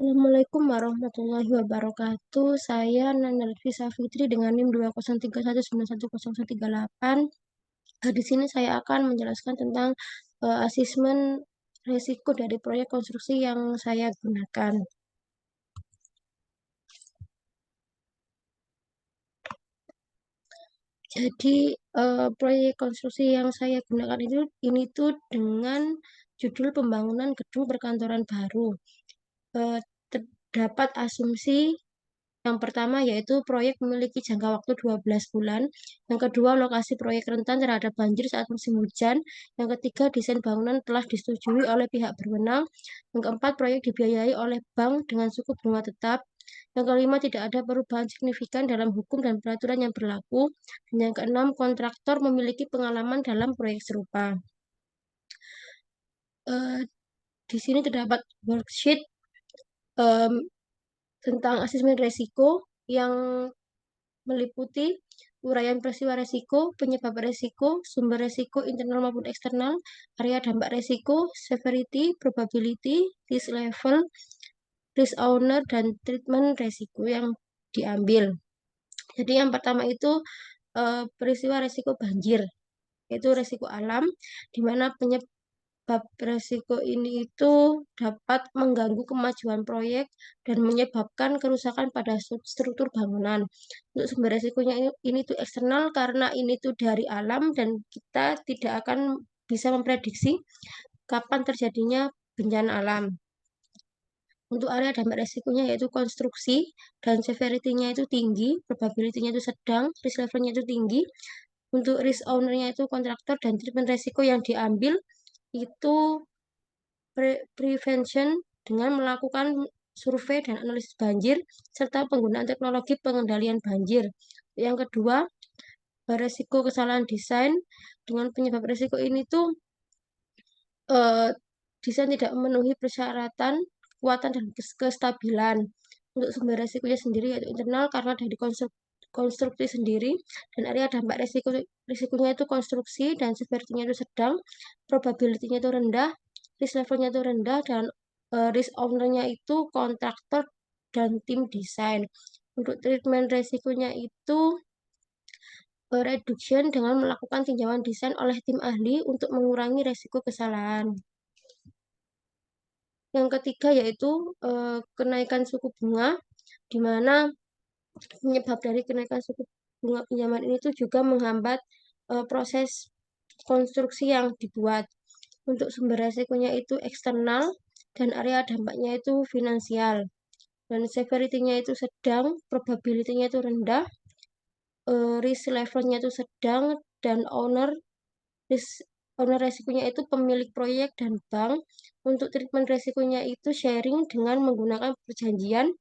Assalamualaikum warahmatullahi wabarakatuh. Saya Nana Lutfi Fitri dengan NIM 20319101038. Di sini saya akan menjelaskan tentang asesmen risiko dari proyek konstruksi yang saya gunakan. Jadi proyek konstruksi yang saya gunakan ini tuh dengan judul pembangunan gedung perkantoran baru. Terdapat asumsi yang pertama yaitu proyek memiliki jangka waktu 12 bulan. Yang kedua, lokasi proyek rentan terhadap banjir saat musim hujan. Yang ketiga, desain bangunan telah disetujui oleh pihak berwenang. Yang keempat, proyek dibiayai oleh bank dengan suku bunga tetap. Yang kelima, tidak ada perubahan signifikan dalam hukum dan peraturan yang berlaku. Dan yang keenam, kontraktor memiliki pengalaman dalam proyek serupa. Eh, di sini terdapat worksheet tentang asesmen risiko yang meliputi uraian peristiwa risiko, penyebab risiko, sumber risiko internal maupun eksternal, area dampak risiko, severity, probability, risk level, risk owner, dan treatment risiko yang diambil. Jadi yang pertama itu peristiwa risiko banjir, yaitu risiko alam, di mana penyebab risiko ini itu dapat mengganggu kemajuan proyek dan menyebabkan kerusakan pada struktur bangunan. Untuk sumber risikonya ini tuh eksternal karena ini tuh dari alam dan kita tidak akan bisa memprediksi kapan terjadinya bencana alam. Untuk area dampak risikonya yaitu konstruksi dan severity-nya itu tinggi, probability-nya itu sedang, risk level-nya itu tinggi. Untuk risk owner-nya itu kontraktor dan treatment risiko yang diambil itu prevention dengan melakukan survei dan analisis banjir serta penggunaan teknologi pengendalian banjir. Yang kedua, resiko kesalahan desain. Dengan penyebab resiko ini tuh eh, desain tidak memenuhi persyaratan kekuatan dan kestabilan. Untuk sumber resikonya sendiri yaitu internal karena dari konstruksi sendiri, dan area dampak risikonya itu konstruksi dan severity-nya itu sedang, probability-nya itu rendah, risk level-nya itu rendah, dan risk owner-nya itu kontraktor dan tim desain. Untuk treatment resikonya itu reduction dengan melakukan tinjauan desain oleh tim ahli untuk mengurangi resiko kesalahan. Yang ketiga yaitu kenaikan suku bunga, di mana penyebab dari kenaikan suku bunga pinjaman ini tuh juga menghambat proses konstruksi yang dibuat. Untuk sumber resikonya itu eksternal dan area dampaknya itu finansial. Dan severity-nya itu sedang, probability-nya itu rendah, risk level-nya itu sedang, dan risk owner resikonya itu pemilik proyek dan bank. Untuk treatment resikonya itu sharing dengan menggunakan perjanjian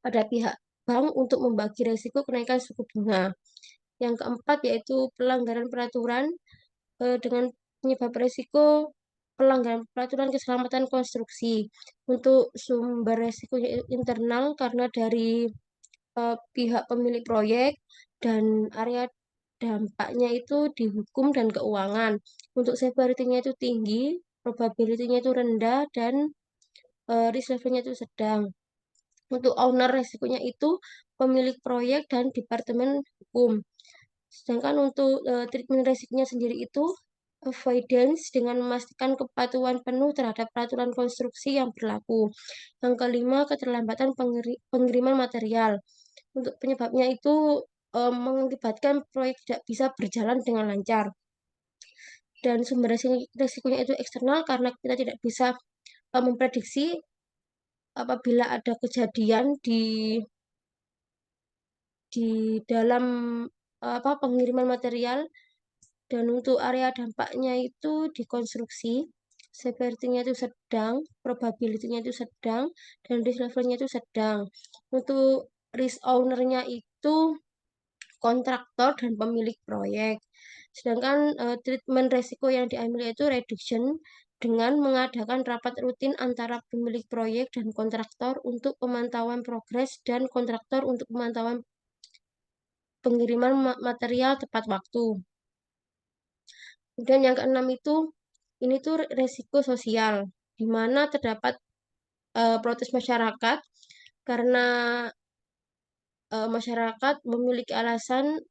pada pihak bank untuk membagi resiko kenaikan suku bunga. Yang keempat yaitu pelanggaran peraturan dengan penyebab resiko pelanggaran peraturan keselamatan konstruksi. Untuk sumber resiko internal karena dari pihak pemilik proyek, dan area dampaknya itu di hukum dan keuangan. Untuk severity-nya itu tinggi, probability-nya itu rendah, dan risk level-nya itu sedang. Untuk owner resikonya itu pemilik proyek dan departemen hukum. Sedangkan untuk treatment resikonya sendiri itu avoidance dengan memastikan kepatuhan penuh terhadap peraturan konstruksi yang berlaku. Yang kelima, keterlambatan pengiriman material. Untuk penyebabnya itu mengakibatkan proyek tidak bisa berjalan dengan lancar. Dan sumber resikonya itu eksternal karena kita tidak bisa memprediksi apabila ada kejadian di dalam pengiriman material. Dan untuk area dampaknya itu di konstruksi, severity-nya itu sedang, probability-nya itu sedang, dan risk level-nya itu sedang. Untuk risk owner-nya itu kontraktor dan pemilik proyek. Sedangkan treatment resiko yang diambil itu reduction dengan mengadakan rapat rutin antara pemilik proyek dan kontraktor untuk pemantauan progres dan kontraktor untuk pemantauan pengiriman material tepat waktu. Kemudian yang keenam itu ini tuh resiko sosial, di mana terdapat protes masyarakat karena masyarakat memiliki alasan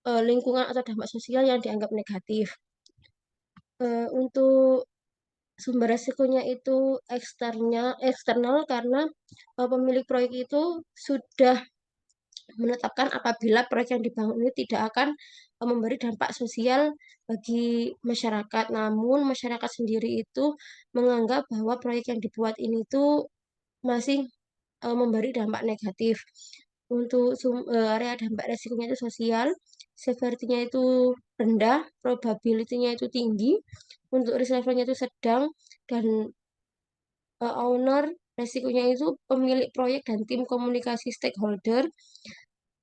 lingkungan atau dampak sosial yang dianggap negatif. Untuk sumber resikonya itu eksternal karena pemilik proyek itu sudah menetapkan apabila proyek yang dibangun ini tidak akan memberi dampak sosial bagi masyarakat. Namun masyarakat sendiri itu menganggap bahwa proyek yang dibuat ini tuh masih memberi dampak negatif. Untuk area dampak resikonya itu sosial, severity-nya itu rendah, probability-nya itu tinggi, untuk risk level-nya itu sedang, dan owner resikonya itu pemilik proyek dan tim komunikasi stakeholder.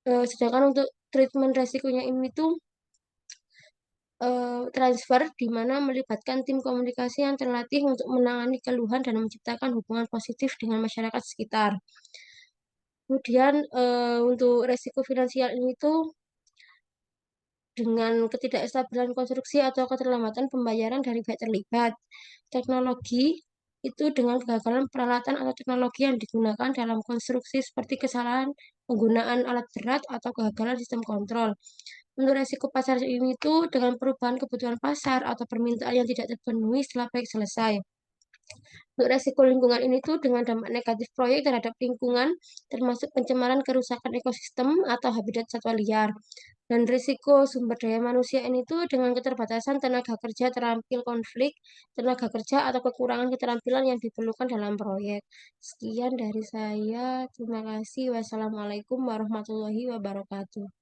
Sedangkan untuk treatment resikonya ini tuh transfer di mana melibatkan tim komunikasi yang terlatih untuk menangani keluhan dan menciptakan hubungan positif dengan masyarakat sekitar. Kemudian untuk resiko finansial ini tuh dengan ketidakstabilan konstruksi atau keterlambatan pembayaran dari pihak terlibat. Teknologi itu dengan kegagalan peralatan atau teknologi yang digunakan dalam konstruksi seperti kesalahan penggunaan alat berat atau kegagalan sistem kontrol. Untuk resiko pasar ini tuh dengan perubahan kebutuhan pasar atau permintaan yang tidak terpenuhi setelah proyek selesai. Untuk resiko lingkungan ini tuh dengan dampak negatif proyek terhadap lingkungan, termasuk pencemaran kerusakan ekosistem atau habitat satwa liar. Dan risiko sumber daya manusia ini tuh dengan keterbatasan tenaga kerja terampil konflik, tenaga kerja atau kekurangan keterampilan yang diperlukan dalam proyek. Sekian dari saya. Terima kasih. Wassalamualaikum warahmatullahi wabarakatuh.